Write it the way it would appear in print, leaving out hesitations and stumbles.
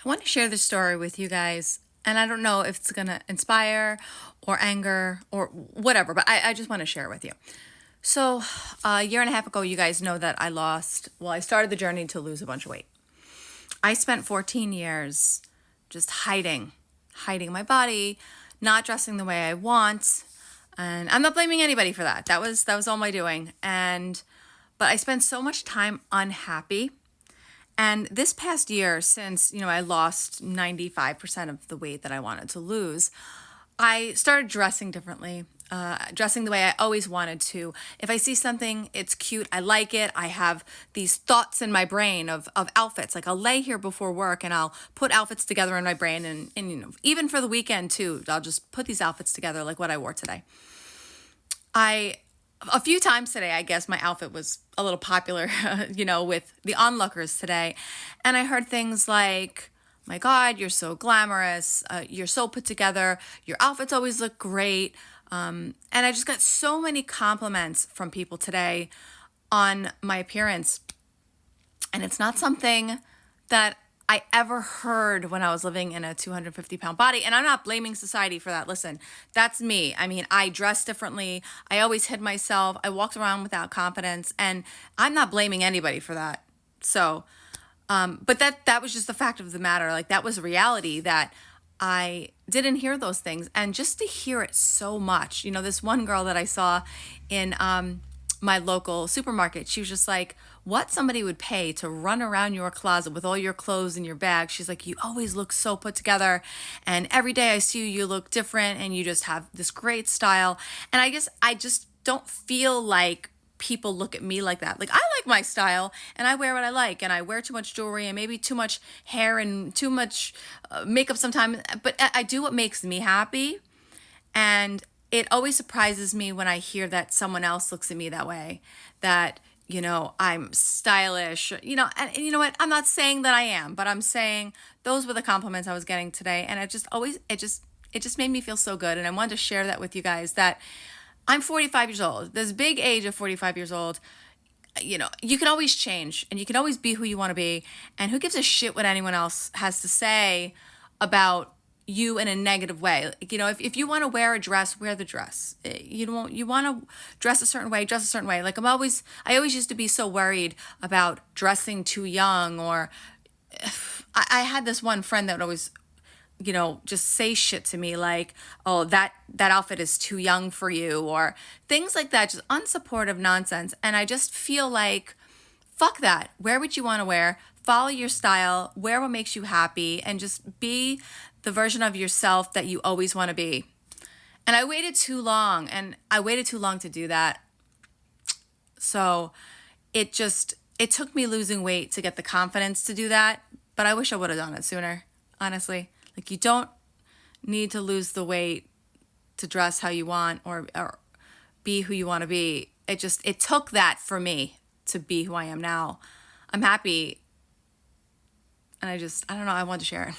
I want to share this story with you guys, and I don't know if it's going to inspire or anger or whatever, but I just want to share it with you. So, a year and a half ago, you guys know that I started the journey to lose a bunch of weight. I spent 14 years just hiding my body, not dressing the way I want, and I'm not blaming anybody for that. That was all my doing. But I spent so much time unhappy. And this past year, since, I lost 95% of the weight that I wanted to lose, I started dressing differently, dressing the way I always wanted to. If I see something, it's cute, I like it, I have these thoughts in my brain of outfits. Like I'll lay here before work and I'll put outfits together in my brain. And even for the weekend too, I'll just put these outfits together like what I wore today. A few times today, I guess my outfit was a little popular, with the onlookers today. And I heard things like, my God, you're so glamorous. You're so put together. Your outfits always look great. And I just got so many compliments from people today on my appearance. And it's not something that I ever heard when I was living in a 250-pound body. And I'm not blaming society for that. Listen, that's me. I mean, I dress differently. I always hid myself. I walked around without confidence. And I'm not blaming anybody for that. So, but that was just the fact of the matter. Like that was reality that I didn't hear those things. And just to hear it so much, this one girl that I saw in my local supermarket, she was just like, what somebody would pay to run around your closet with all your clothes in your bag. She's like, you always look so put together. And every day I see you, you look different and you just have this great style. And I just don't feel like people look at me like that. Like I like my style and I wear what I like, and I wear too much jewelry and maybe too much hair and too much makeup sometimes, but I do what makes me happy. And it always surprises me when I hear that someone else looks at me that way, that, I'm stylish, and you know what? I'm not saying that I am, but I'm saying those were the compliments I was getting today. And it just made me feel so good. And I wanted to share that with you guys that I'm 45 years old, this big age of 45 years old. You can always change and you can always be who you want to be. And who gives a shit what anyone else has to say about you in a negative way? If you want to wear a dress, wear the dress. You want to dress a certain way, dress a certain way. Like I always used to be so worried about dressing too young, or I had this one friend that would always, just say shit to me like, oh, that outfit is too young for you, or things like that, just unsupportive nonsense. And I just feel like, fuck that. Wear what you want to wear, follow your style, wear what makes you happy, and just be the version of yourself that you always want to be. And I waited too long to do that. So it took me losing weight to get the confidence to do that, but I wish I would have done it sooner, honestly. Like you don't need to lose the weight to dress how you want or be who you want to be. It took that for me to be who I am now. I'm happy. And I don't know, I wanted to share it.